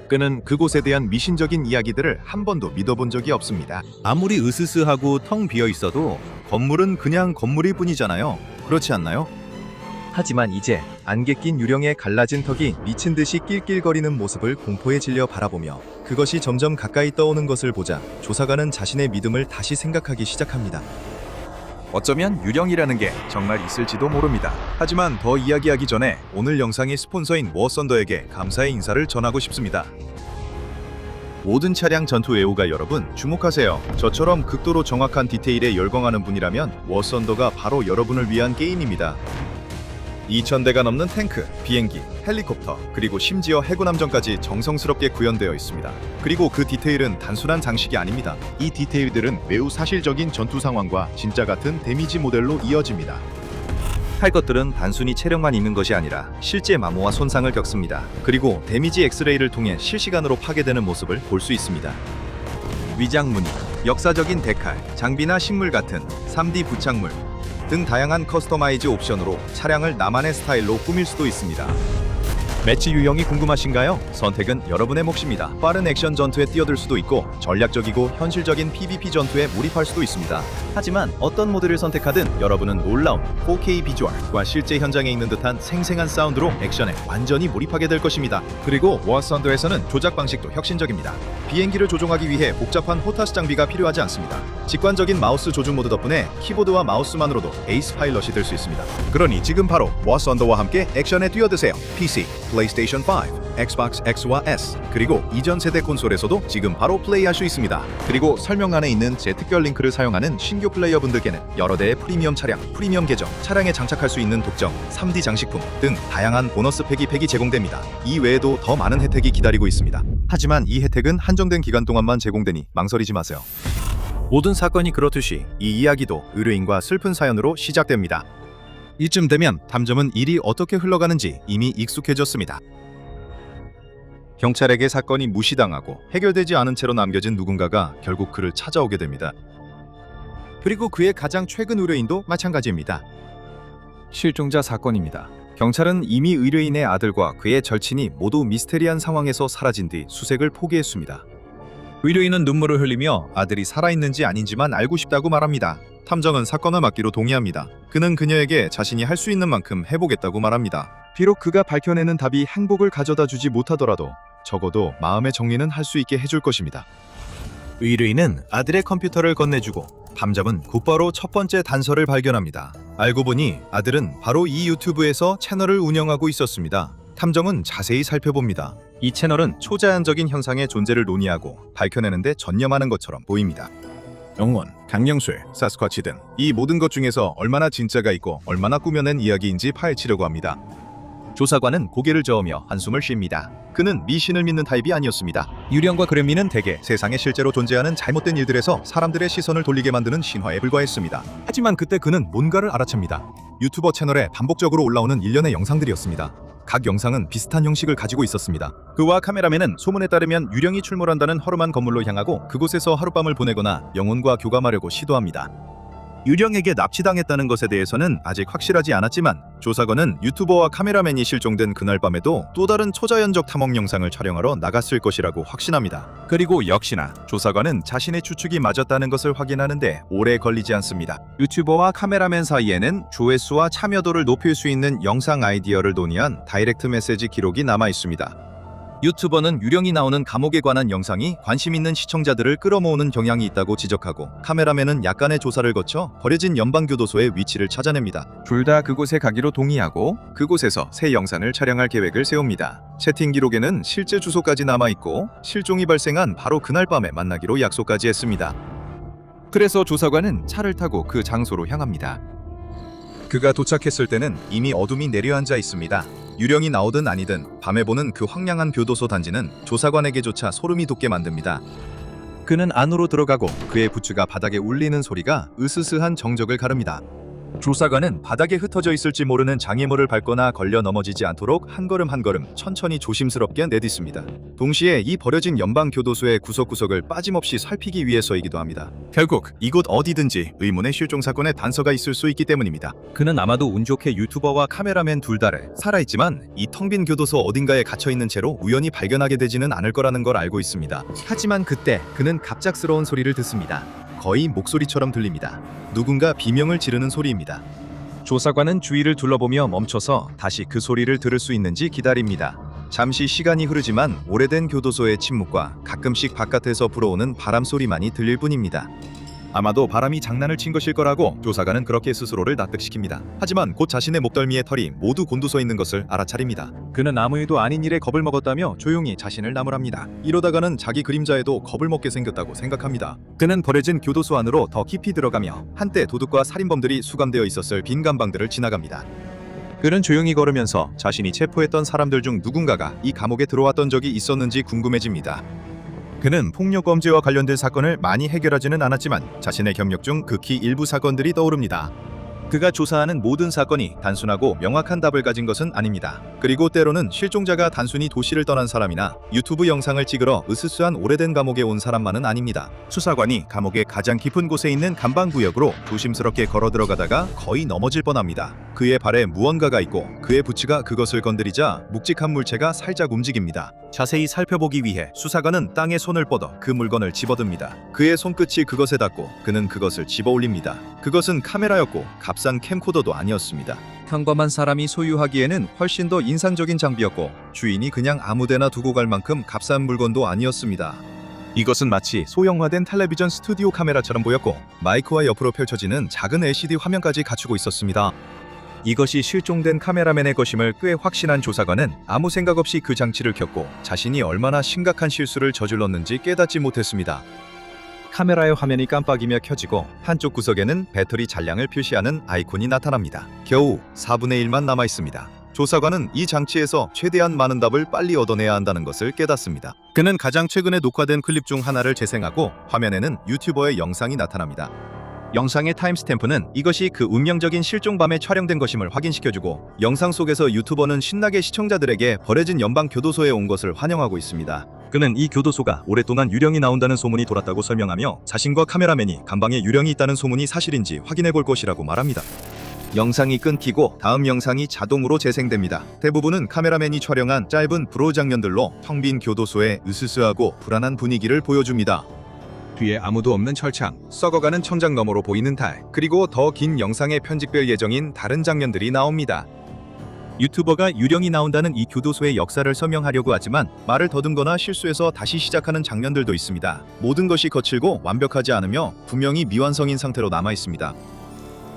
그는 그곳에 대한 미신적인 이야기들을 한 번도 믿어본 적이 없습니다. 아무리 으스스하고 텅 비어 있어도 건물은 그냥 건물일 뿐이잖아요. 그렇지 않나요? 하지만 이제 안개 낀 유령의 갈라진 턱이 미친 듯이 낄낄거리는 모습을 공포에 질려 바라보며 그것이 점점 가까이 떠오는 것을 보자 조사관은 자신의 믿음을 다시 생각하기 시작합니다. 어쩌면 유령이라는 게 정말 있을지도 모릅니다. 하지만 더 이야기하기 전에 오늘 영상의 스폰서인 워썬더에게 감사의 인사를 전하고 싶습니다. 모든 차량 전투 애호가 여러분 주목하세요. 저처럼 극도로 정확한 디테일에 열광하는 분이라면 워썬더가 바로 여러분을 위한 게임입니다. 2,000대가 넘는 탱크, 비행기, 헬리콥터, 그리고 심지어 해군 함정까지 정성스럽게 구현되어 있습니다. 그리고 그 디테일은 단순한 장식이 아닙니다. 이 디테일들은 매우 사실적인 전투 상황과 진짜 같은 데미지 모델로 이어집니다. 할 것들은 단순히 체력만 있는 것이 아니라 실제 마모와 손상을 겪습니다. 그리고 데미지 엑스레이를 통해 실시간으로 파괴되는 모습을 볼 수 있습니다. 위장 무늬, 역사적인 데칼, 장비나 식물 같은 3D 부착물 등 다양한 커스터마이즈 옵션으로 차량을 나만의 스타일로 꾸밀 수도 있습니다. 매치 유형이 궁금하신가요? 선택은 여러분의 몫입니다. 빠른 액션 전투에 뛰어들 수도 있고 전략적이고 현실적인 PVP 전투에 몰입할 수도 있습니다. 하지만 어떤 모드를 선택하든 여러분은 놀라운 4K 비주얼과 실제 현장에 있는 듯한 생생한 사운드로 액션에 완전히 몰입하게 될 것입니다. 그리고 워썬더에서는 조작 방식도 혁신적입니다. 비행기를 조종하기 위해 복잡한 호타스 장비가 필요하지 않습니다. 직관적인 마우스 조준 모드 덕분에 키보드와 마우스만으로도 에이스 파일럿이 될 수 있습니다. 그러니 지금 바로 워썬더와 함께 액션에 뛰어드세요. PC, 플레이스테이션 5, 엑스박스 X와 S, 그리고 이전 세대 콘솔에서도 지금 바로 플레이할 수 있습니다. 그리고 설명란에 있는 제 특별 링크를 사용하는 신규 플레이어분들께는 여러 대의 프리미엄 차량, 프리미엄 계정, 차량에 장착할 수 있는 독점, 3D 장식품 등 다양한 보너스 팩이 제공됩니다. 이 외에도 더 많은 혜택이 기다리고 있습니다. 하지만 이 혜택은 한정된 기간 동안만 제공되니 망설이지 마세요. 모든 사건이 그렇듯이 이 이야기도 의뢰인과 슬픈 사연으로 시작됩니다. 이쯤 되면 탐정은 일이 어떻게 흘러가는지 이미 익숙해졌습니다. 경찰에게 사건이 무시당하고 해결되지 않은 채로 남겨진 누군가가 결국 그를 찾아오게 됩니다. 그리고 그의 가장 최근 의뢰인도 마찬가지입니다. 실종자 사건입니다. 경찰은 이미 의뢰인의 아들과 그의 절친이 모두 미스테리한 상황에서 사라진 뒤 수색을 포기했습니다. 의뢰인은 눈물을 흘리며 아들이 살아있는지 아닌지만 알고 싶다고 말합니다. 탐정은 사건을 맡기로 동의합니다. 그는 그녀에게 자신이 할 수 있는 만큼 해보겠다고 말합니다. 비록 그가 밝혀내는 답이 행복을 가져다 주지 못하더라도 적어도 마음의 정리는 할 수 있게 해줄 것입니다. 의뢰인은 아들의 컴퓨터를 건네주고 탐정은 곧바로 첫 번째 단서를 발견합니다. 알고 보니 아들은 바로 이 유튜브에서 채널을 운영하고 있었습니다. 탐정은 자세히 살펴봅니다. 이 채널은 초자연적인 현상의 존재를 논의하고 밝혀내는데 전념하는 것처럼 보입니다. 영원, 강령술, 사스쿼치 등 이 모든 것 중에서 얼마나 진짜가 있고 얼마나 꾸며낸 이야기인지 파헤치려고 합니다. 조사관은 고개를 저으며 한숨을 쉽니다. 그는 미신을 믿는 타입이 아니었습니다. 유령과 그렘린은 대개 세상에 실제로 존재하는 잘못된 일들에서 사람들의 시선을 돌리게 만드는 신화에 불과했습니다. 하지만 그때 그는 뭔가를 알아챕니다. 유튜버 채널에 반복적으로 올라오는 일련의 영상들이었습니다. 각 영상은 비슷한 형식을 가지고 있었습니다. 그와 카메라맨은 소문에 따르면 유령이 출몰한다는 허름한 건물로 향하고 그곳에서 하룻밤을 보내거나 영혼과 교감하려고 시도합니다. 유령에게 납치당했다는 것에 대해서는 아직 확실하지 않았지만 조사관은 유튜버와 카메라맨이 실종된 그날 밤에도 또 다른 초자연적 탐험 영상을 촬영하러 나갔을 것이라고 확신합니다. 그리고 역시나 조사관은 자신의 추측이 맞았다는 것을 확인하는데 오래 걸리지 않습니다. 유튜버와 카메라맨 사이에는 조회수와 참여도를 높일 수 있는 영상 아이디어를 논의한 다이렉트 메시지 기록이 남아 있습니다. 유튜버는 유령이 나오는 감옥에 관한 영상이 관심 있는 시청자들을 끌어모으는 경향이 있다고 지적하고 카메라맨은 약간의 조사를 거쳐 버려진 연방교도소의 위치를 찾아냅니다. 둘 다 그곳에 가기로 동의하고 그곳에서 새 영상을 촬영할 계획을 세웁니다. 채팅 기록에는 실제 주소까지 남아있고 실종이 발생한 바로 그날 밤에 만나기로 약속까지 했습니다. 그래서 조사관은 차를 타고 그 장소로 향합니다. 그가 도착했을 때는 이미 어둠이 내려앉아 있습니다. 유령이 나오든 아니든 밤에 보는 그 황량한 교도소 단지는 조사관에게조차 소름이 돋게 만듭니다. 그는 안으로 들어가고 그의 부츠가 바닥에 울리는 소리가 으스스한 정적을 가릅니다. 조사관은 바닥에 흩어져 있을지 모르는 장애물을 밟거나 걸려 넘어지지 않도록 한 걸음 한 걸음 천천히 조심스럽게 내딛습니다. 동시에 이 버려진 연방교도소의 구석구석을 빠짐없이 살피기 위해서이기도 합니다. 결국 이곳 어디든지 의문의 실종 사건의 단서가 있을 수 있기 때문입니다. 그는 아마도 운 좋게 유튜버와 카메라맨 둘 다를 살아있지만 이 텅 빈 교도소 어딘가에 갇혀있는 채로 우연히 발견하게 되지는 않을 거라는 걸 알고 있습니다. 하지만 그때 그는 갑작스러운 소리를 듣습니다. 거의 목소리처럼 들립니다. 누군가 비명을 지르는 소리입니다. 조사관은 주위를 둘러보며 멈춰서 다시 그 소리를 들을 수 있는지 기다립니다. 잠시 시간이 흐르지만 오래된 교도소의 침묵과 가끔씩 바깥에서 불어오는 바람 소리만이 들릴 뿐입니다. 아마도 바람이 장난을 친 것일 거라고 조사관은 그렇게 스스로를 납득시킵니다. 하지만 곧 자신의 목덜미에 털이 모두 곤두서 있는 것을 알아차립니다. 그는 아무 일도 아닌 일에 겁을 먹었다며 조용히 자신을 나무랍니다. 이러다가는 자기 그림자에도 겁을 먹게 생겼다고 생각합니다. 그는 버려진 교도소 안으로 더 깊이 들어가며 한때 도둑과 살인범들이 수감되어 있었을 빈 감방들을 지나갑니다. 그는 조용히 걸으면서 자신이 체포했던 사람들 중 누군가가 이 감옥에 들어왔던 적이 있었는지 궁금해집니다. 그는 폭력범죄와 관련된 사건을 많이 해결하지는 않았지만 자신의 경력 중 극히 일부 사건들이 떠오릅니다. 그가 조사하는 모든 사건이 단순하고 명확한 답을 가진 것은 아닙니다. 그리고 때로는 실종자가 단순히 도시를 떠난 사람이나 유튜브 영상을 찍으러 으스스한 오래된 감옥에 온 사람만은 아닙니다. 수사관이 감옥의 가장 깊은 곳에 있는 감방구역으로 조심스럽게 걸어 들어가다가 거의 넘어질 뻔합니다. 그의 발에 무언가가 있고 그의 부츠가 그것을 건드리자 묵직한 물체가 살짝 움직입니다. 자세히 살펴보기 위해 수사관은 땅에 손을 뻗어 그 물건을 집어듭니다. 그의 손끝이 그것에 닿고 그는 그것을 집어 올립니다. 그것은 카메라였고 값싼 캠코더도 아니었습니다. 평범한 사람이 소유하기에는 훨씬 더 인상적인 장비였고 주인이 그냥 아무데나 두고 갈 만큼 값싼 물건도 아니었습니다. 이것은 마치 소형화된 텔레비전 스튜디오 카메라처럼 보였고 마이크와 옆으로 펼쳐지는 작은 LCD 화면까지 갖추고 있었습니다. 이것이 실종된 카메라맨의 것임을 꽤 확신한 조사관은 아무 생각 없이 그 장치를 켰고 자신이 얼마나 심각한 실수를 저질렀는지 깨닫지 못했습니다. 카메라의 화면이 깜빡이며 켜지고 한쪽 구석에는 배터리 잔량을 표시하는 아이콘이 나타납니다. 겨우 4분의 1만 남아 있습니다. 조사관은 이 장치에서 최대한 많은 답을 빨리 얻어내야 한다는 것을 깨닫습니다. 그는 가장 최근에 녹화된 클립 중 하나를 재생하고 화면에는 유튜버의 영상이 나타납니다. 영상의 타임스탬프는 이것이 그 운명적인 실종밤에 촬영된 것임을 확인시켜주고 영상 속에서 유튜버는 신나게 시청자들에게 버려진 연방 교도소에 온 것을 환영하고 있습니다. 그는 이 교도소가 오랫동안 유령이 나온다는 소문이 돌았다고 설명하며 자신과 카메라맨이 감방에 유령이 있다는 소문이 사실인지 확인해 볼 것이라고 말합니다. 영상이 끊기고 다음 영상이 자동으로 재생됩니다. 대부분은 카메라맨이 촬영한 짧은 브로 장면들로 텅 빈 교도소의 으스스하고 불안한 분위기를 보여줍니다. 뒤에 아무도 없는 철창, 썩어가는 천장 너머로 보이는 달, 그리고 더 긴 영상에 편집될 예정인 다른 장면들이 나옵니다. 유튜버가 유령이 나온다는 이 교도소의 역사를 설명하려고 하지만 말을 더듬거나 실수해서 다시 시작하는 장면들도 있습니다. 모든 것이 거칠고 완벽하지 않으며 분명히 미완성인 상태로 남아 있습니다.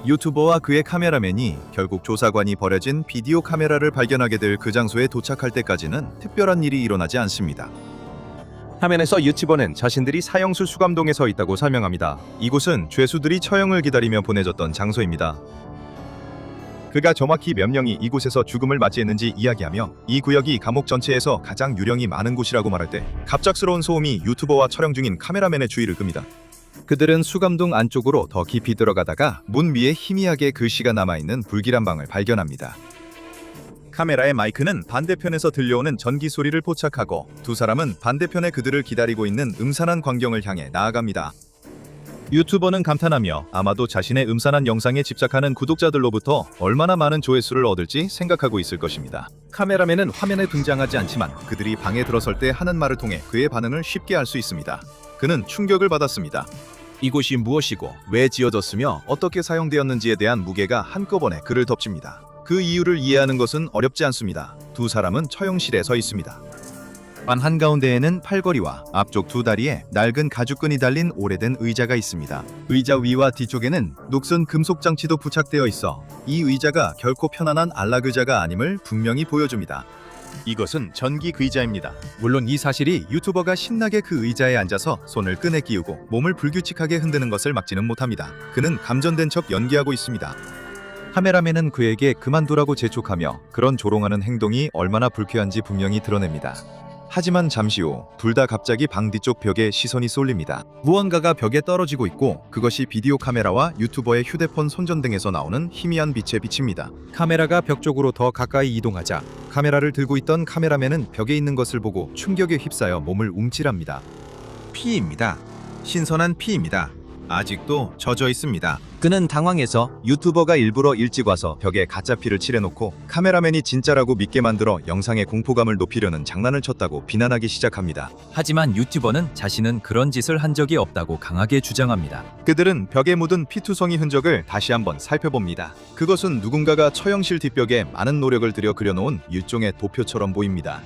유튜버와 그의 카메라맨이 결국 조사관이 버려진 비디오 카메라를 발견하게 될 그 장소에 도착할 때까지는 특별한 일이 일어나지 않습니다. 화면에서 유튜버는 자신들이 사형수 수감동에 서 있다고 설명합니다. 이곳은 죄수들이 처형을 기다리며 보내졌던 장소입니다. 그가 정확히 몇 명이 이곳에서 죽음을 맞이했는지 이야기하며 이 구역이 감옥 전체에서 가장 유령이 많은 곳이라고 말할 때 갑작스러운 소음이 유튜버와 촬영 중인 카메라맨의 주의를 끕니다. 그들은 수감동 안쪽으로 더 깊이 들어가다가 문 위에 희미하게 글씨가 남아있는 불길한 방을 발견합니다. 카메라의 마이크는 반대편에서 들려오는 전기 소리를 포착하고 두 사람은 반대편에 그들을 기다리고 있는 음산한 광경을 향해 나아갑니다. 유튜버는 감탄하며 아마도 자신의 음산한 영상에 집착하는 구독자들로부터 얼마나 많은 조회수를 얻을지 생각하고 있을 것입니다. 카메라맨은 화면에 등장하지 않지만 그들이 방에 들어설 때 하는 말을 통해 그의 반응을 쉽게 알 수 있습니다. 그는 충격을 받았습니다. 이곳이 무엇이고 왜 지어졌으며 어떻게 사용되었는지에 대한 무게가 한꺼번에 그를 덮칩니다. 그 이유를 이해하는 것은 어렵지 않습니다. 두 사람은 처형실에 서 있습니다. 방 한가운데에는 팔걸이와 앞쪽 두 다리에 낡은 가죽끈이 달린 오래된 의자가 있습니다. 의자 위와 뒤쪽에는 녹슨 금속 장치도 부착되어 있어 이 의자가 결코 편안한 안락 의자가 아님을 분명히 보여줍니다. 이것은 전기 의자입니다. 물론 이 사실이 유튜버가 신나게 그 의자에 앉아서 손을 끈에 끼우고 몸을 불규칙하게 흔드는 것을 막지는 못합니다. 그는 감전된 척 연기하고 있습니다. 카메라맨은 그에게 그만두라고 재촉하며 그런 조롱하는 행동이 얼마나 불쾌한지 분명히 드러냅니다. 하지만 잠시 후 둘 다 갑자기 방 뒤쪽 벽에 시선이 쏠립니다. 무언가가 벽에 떨어지고 있고 그것이 비디오 카메라와 유튜버의 휴대폰 손전등에서 나오는 희미한 빛에 비칩니다. 카메라가 벽 쪽으로 더 가까이 이동하자 카메라를 들고 있던 카메라맨은 벽에 있는 것을 보고 충격에 휩싸여 몸을 움찔합니다. 피입니다. 신선한 피입니다. 아직도 젖어 있습니다. 그는 당황해서 유튜버가 일부러 일찍 와서 벽에 가짜 피를 칠해놓고 카메라맨이 진짜라고 믿게 만들어 영상의 공포감을 높이려는 장난을 쳤다고 비난하기 시작합니다. 하지만 유튜버는 자신은 그런 짓을 한 적이 없다고 강하게 주장합니다. 그들은 벽에 묻은 피투성이 흔적을 다시 한번 살펴봅니다. 그것은 누군가가 처형실 뒷벽에 많은 노력을 들여 그려놓은 일종의 도표처럼 보입니다.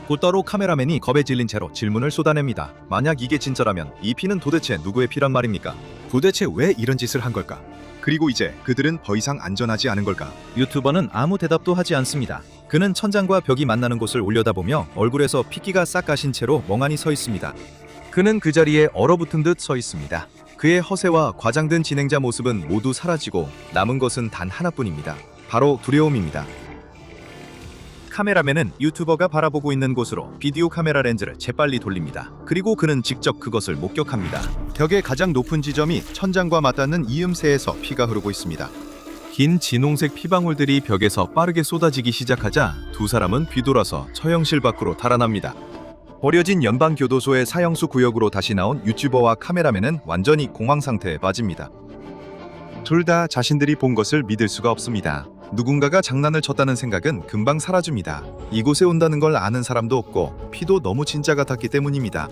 곧바로 카메라맨이 겁에 질린 채로 질문을 쏟아냅니다. 만약 이게 진짜라면 이 피는 도대체 누구의 피란 말입니까? 도대체 왜 이런 짓을 한 걸까? 그리고 이제 그들은 더 이상 안전하지 않은 걸까? 유튜버는 아무 대답도 하지 않습니다. 그는 천장과 벽이 만나는 곳을 올려다보며 얼굴에서 핏기가 싹 가신 채로 멍하니 서 있습니다. 그는 그 자리에 얼어붙은 듯 서 있습니다. 그의 허세와 과장된 진행자 모습은 모두 사라지고 남은 것은 단 하나뿐입니다. 바로 두려움입니다. 카메라맨은 유튜버가 바라보고 있는 곳으로 비디오 카메라 렌즈를 재빨리 돌립니다. 그리고 그는 직접 그것을 목격합니다. 벽의 가장 높은 지점이 천장과 맞닿는 이음새에서 피가 흐르고 있습니다. 긴 진홍색 피방울들이 벽에서 빠르게 쏟아지기 시작하자 두 사람은 뒤돌아서 처형실 밖으로 달아납니다. 버려진 연방교도소의 사형수 구역으로 다시 나온 유튜버와 카메라맨은 완전히 공황 상태에 빠집니다. 둘 다 자신들이 본 것을 믿을 수가 없습니다. 누군가가 장난을 쳤다는 생각은 금방 사라집니다. 이곳에 온다는 걸 아는 사람도 없고 피도 너무 진짜 같았기 때문입니다.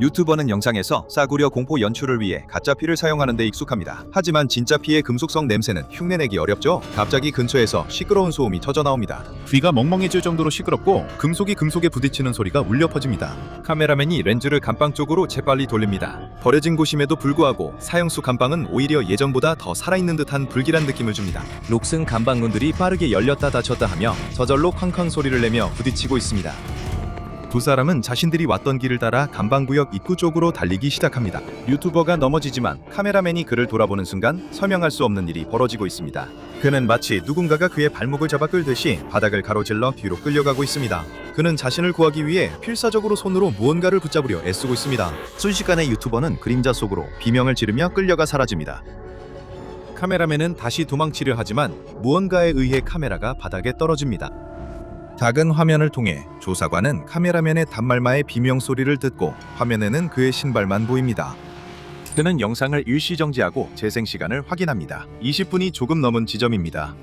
유튜버는 영상에서 싸구려 공포 연출을 위해 가짜 피를 사용하는 데 익숙합니다. 하지만 진짜 피의 금속성 냄새는 흉내내기 어렵죠. 갑자기 근처에서 시끄러운 소음이 터져나옵니다. 귀가 멍멍해질 정도로 시끄럽고 금속이 금속에 부딪히는 소리가 울려 퍼집니다. 카메라맨이 렌즈를 감방 쪽으로 재빨리 돌립니다. 버려진 곳임에도 불구하고 사형수 감방은 오히려 예전보다 더 살아있는 듯한 불길한 느낌을 줍니다. 녹슨 감방문들이 빠르게 열렸다 닫혔다 하며 저절로 쾅쾅 소리를 내며 부딪히고 있습니다. 두 사람은 자신들이 왔던 길을 따라 감방구역 입구 쪽으로 달리기 시작합니다. 유튜버가 넘어지지만 카메라맨이 그를 돌아보는 순간 설명할 수 없는 일이 벌어지고 있습니다. 그는 마치 누군가가 그의 발목을 잡아 끌듯이 바닥을 가로질러 뒤로 끌려가고 있습니다. 그는 자신을 구하기 위해 필사적으로 손으로 무언가를 붙잡으려 애쓰고 있습니다. 순식간에 유튜버는 그림자 속으로 비명을 지르며 끌려가 사라집니다. 카메라맨은 다시 도망치려 하지만 무언가에 의해 카메라가 바닥에 떨어집니다. 작은 화면을 통해 조사관은 카메라맨의 단말마의 비명 소리를 듣고 화면에는 그의 신발만 보입니다. 그는 영상을 일시 정지하고 재생 시간을 확인합니다. 20분이 조금 넘은 지점입니다.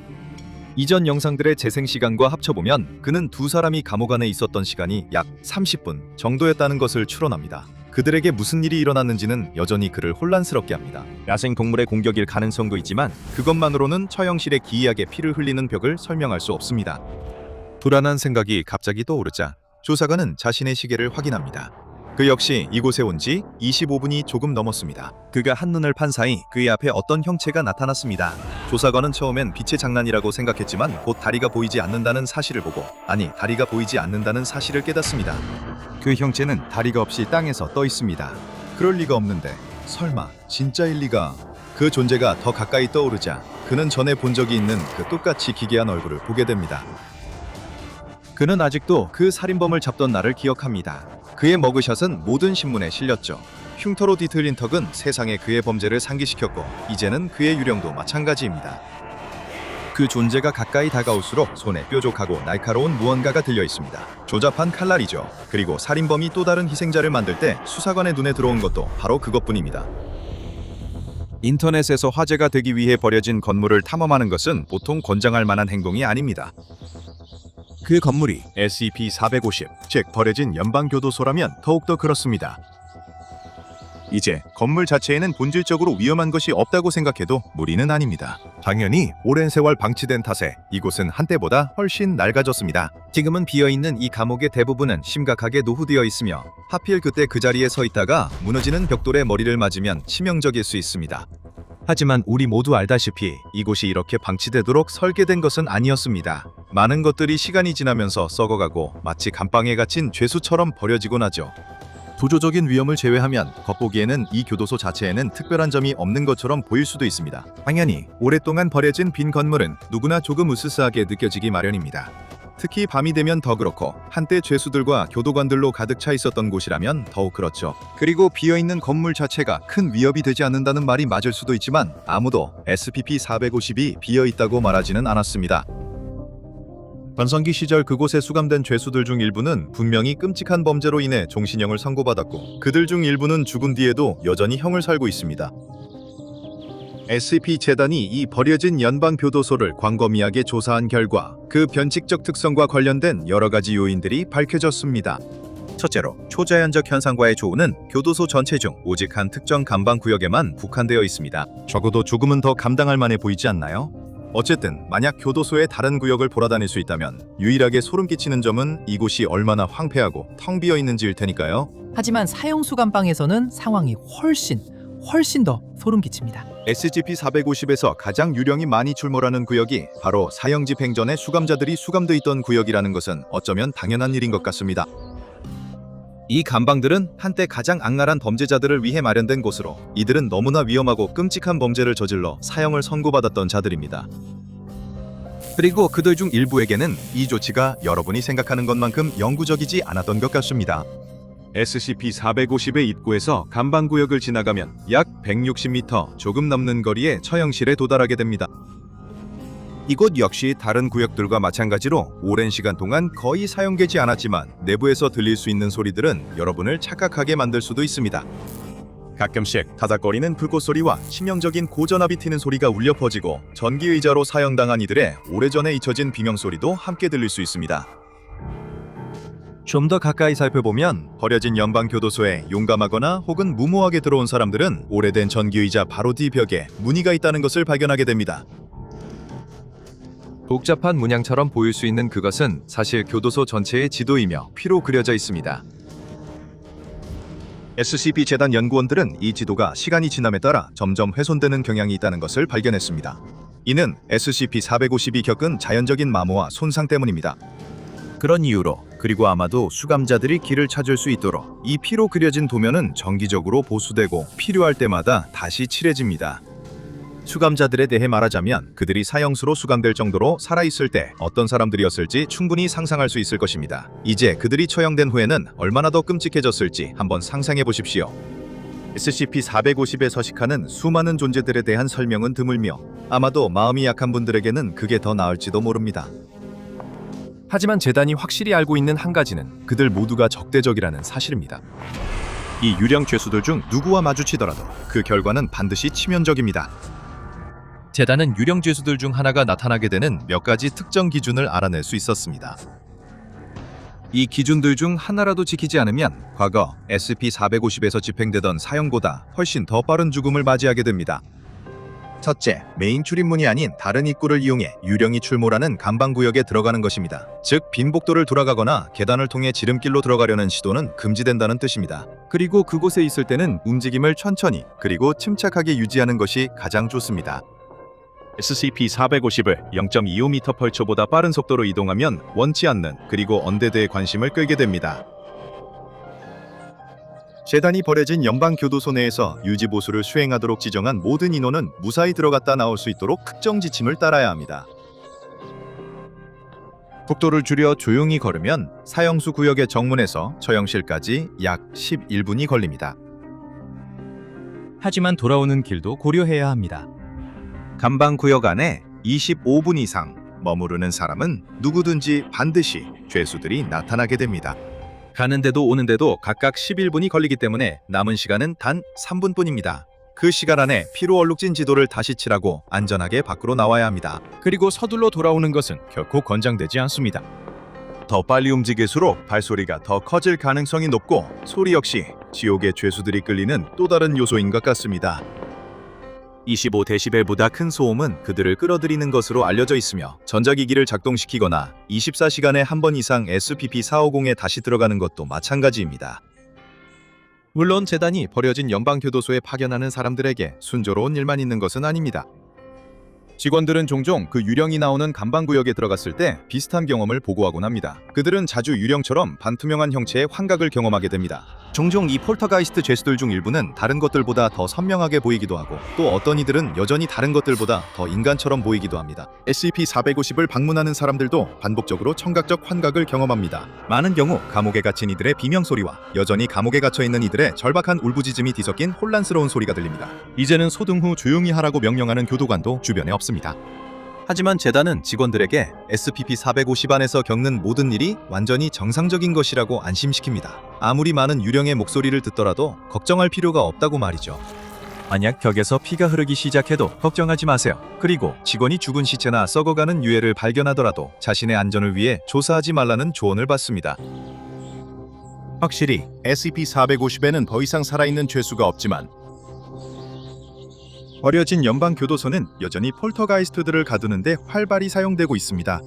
이전 영상들의 재생 시간과 합쳐보면 그는 두 사람이 감옥 안에 있었던 시간이 약 30분 정도였다는 것을 추론합니다. 그들에게 무슨 일이 일어났는지는 여전히 그를 혼란스럽게 합니다. 야생 동물의 공격일 가능성도 있지만 그것만으로는 처형실에 기이하게 피를 흘리는 벽을 설명할 수 없습니다. 불안한 생각이 갑자기 떠오르자 조사관은 자신의 시계를 확인합니다. 그 역시 이곳에 온 지 25분이 조금 넘었습니다. 그가 한눈을 판 사이 그의 앞에 어떤 형체가 나타났습니다. 조사관은 처음엔 빛의 장난이라고 생각했지만 곧 다리가 보이지 않는다는 사실을 보고 다리가 보이지 않는다는 사실을 깨닫습니다. 그 형체는 다리가 없이 땅에서 떠 있습니다. 그럴 리가 없는데 설마 진짜일 리가. 그 존재가 더 가까이 떠오르자 그는 전에 본 적이 있는 그 똑같이 기괴한 얼굴을 보게 됩니다. 그는 아직도 그 살인범을 잡던 날을 기억합니다. 그의 머그샷은 모든 신문에 실렸죠. 흉터로 뒤틀린 턱은 세상에 그의 범죄를 상기시켰고 이제는 그의 유령도 마찬가지입니다. 그 존재가 가까이 다가올수록 손에 뾰족하고 날카로운 무언가가 들려 있습니다. 조잡한 칼날이죠. 그리고 살인범이 또 다른 희생자를 만들 때 수사관의 눈에 들어온 것도 바로 그것뿐입니다. 인터넷에서 화제가 되기 위해 버려진 건물을 탐험하는 것은 보통 권장할 만한 행동이 아닙니다. 그 건물이 SCP-450, 즉 버려진 연방교도소라면 더욱더 그렇습니다. 이제 건물 자체에는 본질적으로 위험한 것이 없다고 생각해도 무리는 아닙니다. 당연히 오랜 세월 방치된 탓에 이곳은 한때보다 훨씬 낡아졌습니다. 지금은 비어있는 이 감옥의 대부분은 심각하게 노후되어 있으며 하필 그때 그 자리에 서 있다가 무너지는 벽돌에 머리를 맞으면 치명적일 수 있습니다. 하지만 우리 모두 알다시피 이곳이 이렇게 방치되도록 설계된 것은 아니었습니다. 많은 것들이 시간이 지나면서 썩어가고 마치 감방에 갇힌 죄수처럼 버려지곤 하죠. 구조적인 위험을 제외하면 겉보기에는 이 교도소 자체에는 특별한 점이 없는 것처럼 보일 수도 있습니다. 당연히 오랫동안 버려진 빈 건물은 누구나 조금 으스스하게 느껴지기 마련입니다. 특히 밤이 되면 더 그렇고 한때 죄수들과 교도관들로 가득 차 있었던 곳이라면 더욱 그렇죠. 그리고 비어있는 건물 자체가 큰 위협이 되지 않는다는 말이 맞을 수도 있지만 아무도 SCP-450이 비어있다고 말하지는 않았습니다. 전성기 시절 그곳에 수감된 죄수들 중 일부는 분명히 끔찍한 범죄로 인해 종신형을 선고받았고 그들 중 일부는 죽은 뒤에도 여전히 형을 살고 있습니다. SCP-재단이 이 버려진 연방교도소를 광범위하게 조사한 결과 그 변칙적 특성과 관련된 여러 가지 요인들이 밝혀졌습니다. 첫째로, 초자연적 현상과의 조우는 교도소 전체 중 오직 한 특정 감방구역에만 국한되어 있습니다. 적어도 조금은 더 감당할 만해 보이지 않나요? 어쨌든 만약 교도소의 다른 구역을 돌아다닐 수 있다면 유일하게 소름 끼치는 점은 이곳이 얼마나 황폐하고 텅 비어 있는지일 테니까요. 하지만 사형 수감방에서는 상황이 훨씬 더 소름 끼칩니다. SCP-450에서 가장 유령이 많이 출몰하는 구역이 바로 사형 집행 전에 수감자들이 수감돼 있던 구역이라는 것은 어쩌면 당연한 일인 것 같습니다. 이 감방들은 한때 가장 악랄한 범죄자들을 위해 마련된 곳으로 이들은 너무나 위험하고 끔찍한 범죄를 저질러 사형을 선고받았던 자들입니다. 그리고 그들 중 일부에게는 이 조치가 여러분이 생각하는 것만큼 영구적이지 않았던 것 같습니다. SCP-450의 입구에서 감방구역을 지나가면 약 160m 조금 넘는 거리에 처형실에 도달하게 됩니다. 이곳 역시 다른 구역들과 마찬가지로 오랜 시간 동안 거의 사용되지 않았지만 내부에서 들릴 수 있는 소리들은 여러분을 착각하게 만들 수도 있습니다. 가끔씩 타닥거리는 불꽃 소리와 치명적인 고전압이 튀는 소리가 울려 퍼지고 전기의자로 사형당한 이들의 오래전에 잊혀진 비명소리도 함께 들릴 수 있습니다. 좀 더 가까이 살펴보면 버려진 연방교도소에 용감하거나 혹은 무모하게 들어온 사람들은 오래된 전기의자 바로 뒤 벽에 무늬가 있다는 것을 발견하게 됩니다. 복잡한 문양처럼 보일 수 있는 그것은 사실 교도소 전체의 지도이며 피로 그려져 있습니다. SCP-재단 연구원들은 이 지도가 시간이 지남에 따라 점점 훼손되는 경향이 있다는 것을 발견했습니다. 이는 SCP-450이 겪은 자연적인 마모와 손상 때문입니다. 그런 이유로 그리고 아마도 수감자들이 길을 찾을 수 있도록 이 피로 그려진 도면은 정기적으로 보수되고 필요할 때마다 다시 칠해집니다. 수감자들에 대해 말하자면 그들이 사형수로 수감될 정도로 살아있을 때 어떤 사람들이었을지 충분히 상상할 수 있을 것입니다. 이제 그들이 처형된 후에는 얼마나 더 끔찍해졌을지 한번 상상해 보십시오. SCP-450에 서식하는 수많은 존재들에 대한 설명은 드물며 아마도 마음이 약한 분들에게는 그게 더 나을지도 모릅니다. 하지만 재단이 확실히 알고 있는 한 가지는 그들 모두가 적대적이라는 사실입니다. 이 유령 죄수들 중 누구와 마주치더라도 그 결과는 반드시 치명적입니다. 재단은 유령 죄수들 중 하나가 나타나게 되는 몇 가지 특정 기준을 알아낼 수 있었습니다. 이 기준들 중 하나라도 지키지 않으면 과거 SCP-450에서 집행되던 사형보다 훨씬 더 빠른 죽음을 맞이하게 됩니다. 첫째, 메인 출입문이 아닌 다른 입구를 이용해 유령이 출몰하는 감방구역에 들어가는 것입니다. 즉, 빈복도를 돌아가거나 계단을 통해 지름길로 들어가려는 시도는 금지된다는 뜻입니다. 그리고 그곳에 있을 때는 움직임을 천천히 그리고 침착하게 유지하는 것이 가장 좋습니다. SCP-450을 0.25m/초보다 빠른 속도로 이동하면 원치 않는 그리고 언데드의 관심을 끌게 됩니다. 재단이 버려진 연방교도소 내에서 유지보수를 수행하도록 지정한 모든 인원은 무사히 들어갔다 나올 수 있도록 특정 지침을 따라야 합니다. 속도를 줄여 조용히 걸으면 사형수 구역의 정문에서 처형실까지 약 11분이 걸립니다. 하지만 돌아오는 길도 고려해야 합니다. 감방구역 안에 25분 이상 머무르는 사람은 누구든지 반드시 죄수들이 나타나게 됩니다. 가는데도 오는데도 각각 11분이 걸리기 때문에 남은 시간은 단 3분뿐입니다. 그 시간 안에 피로 얼룩진 지도를 다시 칠하고 안전하게 밖으로 나와야 합니다. 그리고 서둘러 돌아오는 것은 결코 권장되지 않습니다. 더 빨리 움직일수록 발소리가 더 커질 가능성이 높고 소리 역시 지옥의 죄수들이 끌리는 또 다른 요소인 것 같습니다. 25데시벨보다 큰 소음은 그들을 끌어들이는 것으로 알려져 있으며 전자기기를 작동시키거나 24시간에 한 번 이상 SCP-450에 다시 들어가는 것도 마찬가지입니다. 물론 재단이 버려진 연방교도소에 파견하는 사람들에게 순조로운 일만 있는 것은 아닙니다. 직원들은 종종 그 유령이 나오는 감방구역에 들어갔을 때 비슷한 경험을 보고하곤 합니다. 그들은 자주 유령처럼 반투명한 형체의 환각을 경험하게 됩니다. 종종 이 폴터가이스트 죄수들 중 일부는 다른 것들보다 더 선명하게 보이기도 하고 또 어떤 이들은 여전히 다른 것들보다 더 인간처럼 보이기도 합니다. SCP-450을 방문하는 사람들도 반복적으로 청각적 환각을 경험합니다. 많은 경우 감옥에 갇힌 이들의 비명소리와 여전히 감옥에 갇혀있는 이들의 절박한 울부짖음이 뒤섞인 혼란스러운 소리가 들립니다. 이제는 소등 후 조용히 하라고 명령하는 교도관도 주변에 없습니다. 하지만 재단은 직원들에게 SCP-450 안에서 겪는 모든 일이 완전히 정상적인 것이라고 안심시킵니다. 아무리 많은 유령의 목소리를 듣더라도 걱정할 필요가 없다고 말이죠. 만약 벽에서 피가 흐르기 시작해도 걱정하지 마세요. 그리고 직원이 죽은 시체나 썩어가는 유해를 발견하더라도 자신의 안전을 위해 조사하지 말라는 조언을 받습니다. 확실히 SCP-450에는 더 이상 살아있는 죄수가 없지만 버려진 연방교도소는 여전히 폴터가이스트들을 가두는데 활발히 사용되고 있습니다.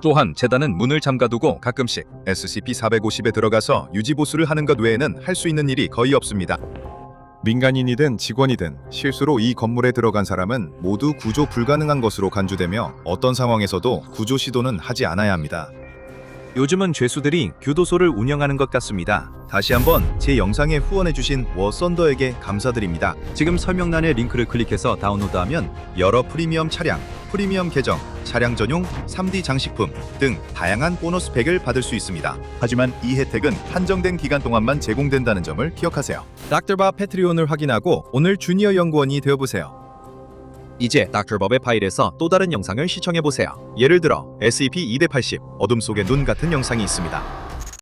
또한 재단은 문을 잠가두고 가끔씩 SCP-450에 들어가서 유지보수를 하는 것 외에는 할 수 있는 일이 거의 없습니다. 민간인이든 직원이든 실수로 이 건물에 들어간 사람은 모두 구조 불가능한 것으로 간주되며 어떤 상황에서도 구조 시도는 하지 않아야 합니다. 요즘은 죄수들이 교도소를 운영하는 것 같습니다. 다시 한번 제 영상에 후원해주신 워썬더에게 감사드립니다. 지금 설명란의 링크를 클릭해서 다운로드하면 여러 프리미엄 차량, 프리미엄 계정, 차량 전용 3D 장식품 등 다양한 보너스 팩을 받을 수 있습니다. 하지만 이 혜택은 한정된 기간 동안만 제공된다는 점을 기억하세요. 닥터밥 패트리온을 확인하고 오늘 주니어 연구원이 되어보세요. 이제 닥터밥의 파일에서 또 다른 영상을 시청해보세요. 예를 들어 SCP-2-80 어둠 속의 눈 같은 영상이 있습니다.